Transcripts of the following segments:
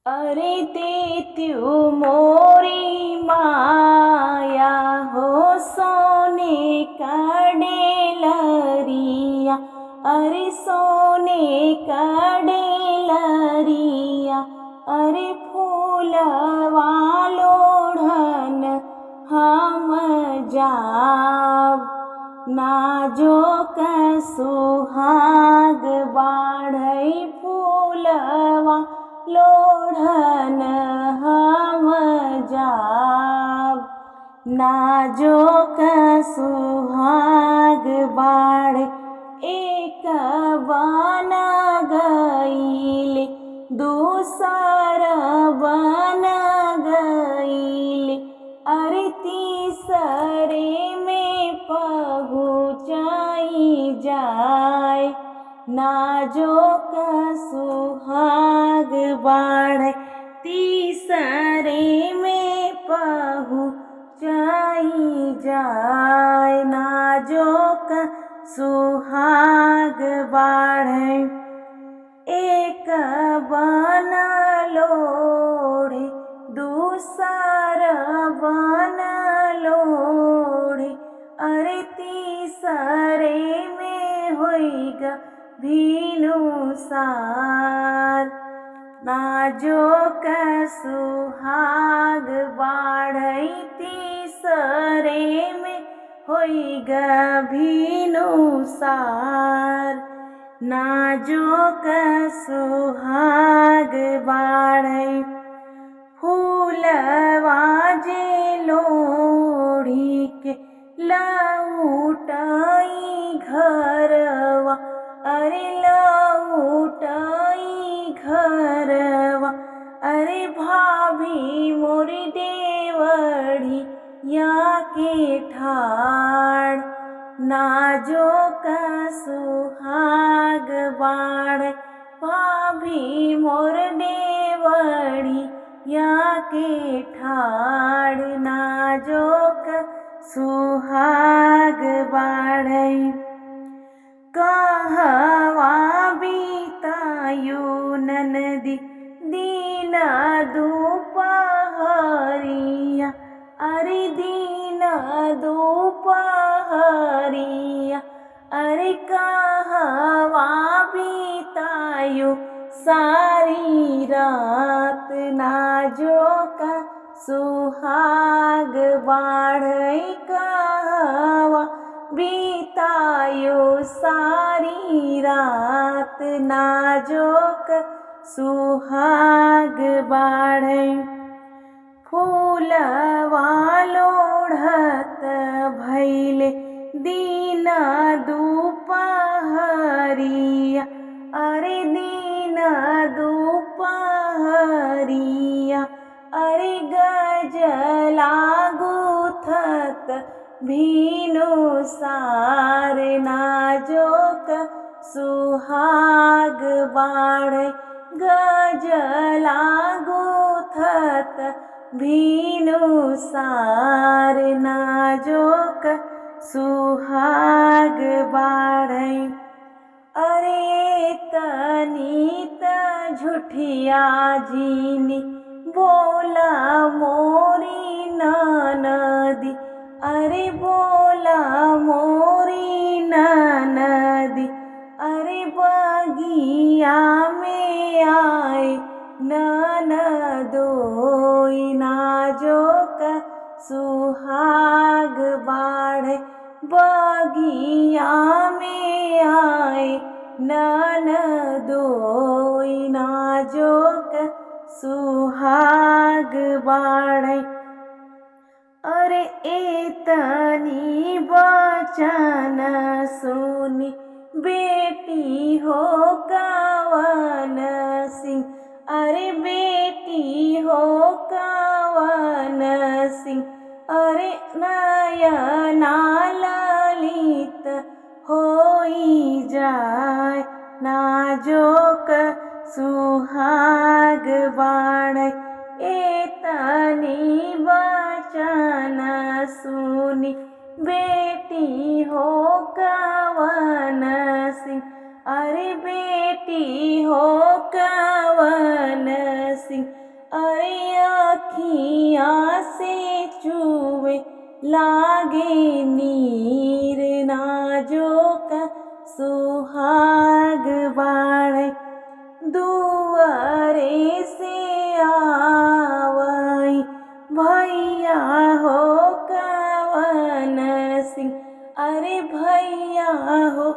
अरे देत्यु मोरी माया हो सोने का डेलरिया। अरे सोने का डेलरिया। अरे फूलवा लोढ़न हम जाब। नाजुक सुहाग बाढ़ई फूलवा लोढ़न हम जाब। नाजुक सुहाग बाढ़ एक बन गईले दूसर बन गईले। अरे तीसरे में पहुँचाई जाए। नाजुक सुहाग बाढ़ तीसरे में पहुँचाई जाए। नाजुक सुहाग बाढ़ एक बन लोढ़े दूसर बन लोढ़े। अरे तीसरे में होइगा भिनुसार। नाजुक सुहाग बाढ़ई तीसरे में होइगा भिनुसार। नाजुक सुहाग बाढ़ई फूलवा जे लोढ़ी के लौटाई घरवा। अरे लौटाई घरवा। अरे भाभी मोरी देवड़ी या के ठाड़। नाजुक सुहाग बाढ़ भाभी मोर देवड़ी या के ठाड़। नाजुक सुहाग बाढ़ कहवा बीतायु ननदी दीन दोपहरिया। अरे दीन दोपहरिया। अरे कहवा बीतायु सारी रात। नाजुक सुहाग बाढ़ कहवा बीतायो सारी रात। नाजुक सुहाग बाढ़ फूलवा लोढ़त भैले दीन दोपहरिया। अरे दीन दोपहरिया। अरे गजला गुथत भिनुसार। नाजुक सुहाग बाढ़ गजला गुथत भिनुसार। नाजुक सुहाग बाढ़ अरे तनी त झूठिया जीनी बोला मोरी ननदी। अरे बोला मोरी ननदी। अरे बगिया में आए ननदोई। नाजुक सुहाग बाढ़ बगिया में आए ननदोई। नाजुक सुहाग बाढ़ अरे एतनी बचन सुनी बेटी हो कवन सिंह। अरे बेटी हो कवन सिंह। अरे नयना ललित होई जाए। नाजुक सुहाग बाढ़ एतनी बचन सुनी बेटी हो कवन सिंह। अरे बेटी हो कवन सिंह। लागे नीर नाजोक सुहाग बाड़े दुआरे से आवई भैया हो कवन सिंह अरे भैया हो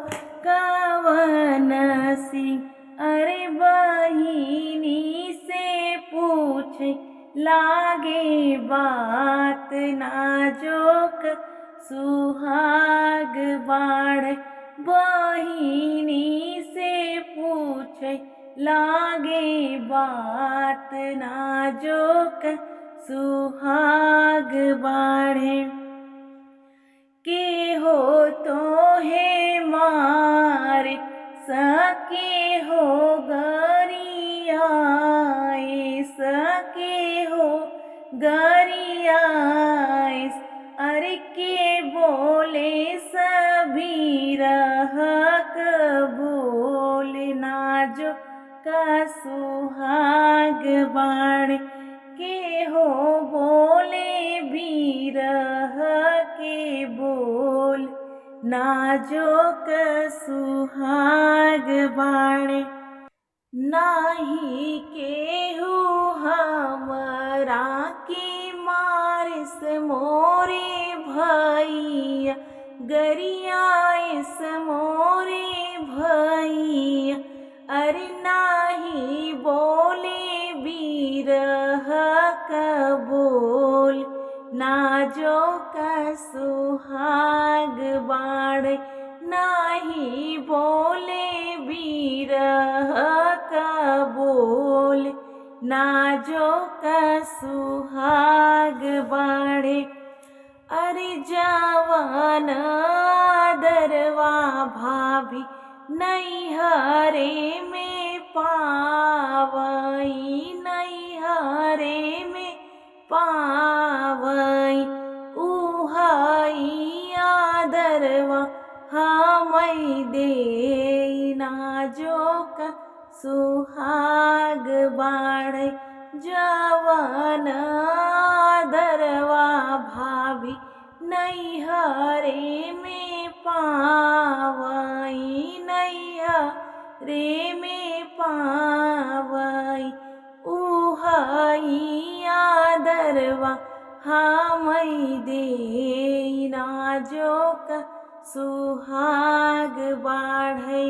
कवन सिंह अरे बहिनी से पूछे लागे बात नाजोक सुहाग बाड़े बहिनी से पूछे लागे बात नाजोक सुहाग बाड़े के हो तो है मारे सके हो गरियाए सके हो गरियाए अरे के बोले सभी रहक बोल नाजो का सुहाग बाड़े के हो बोले भी रह के बोल नाजोक सुहाग बाड़े नाही केहू हमरा के मारिस मोरे भैया गरियाइस मोरे भैया अरे नाही बोले बीरह कबोल नाजोक सुहाग बाड़े नाही बोले बीरह कबोल नाजोक सुहाग बाड़े अरे जवान दरवा भाभी नैहरे में पावई नैहरे में पावई उहाई आदरवा हमई दे नाजोक सुहाग बाड़े जवान दरवा भाभी नैहरे में पावई नैहरे में पावई उहाई आदरवा हमई दे नाजोक सुहाग बाड़े।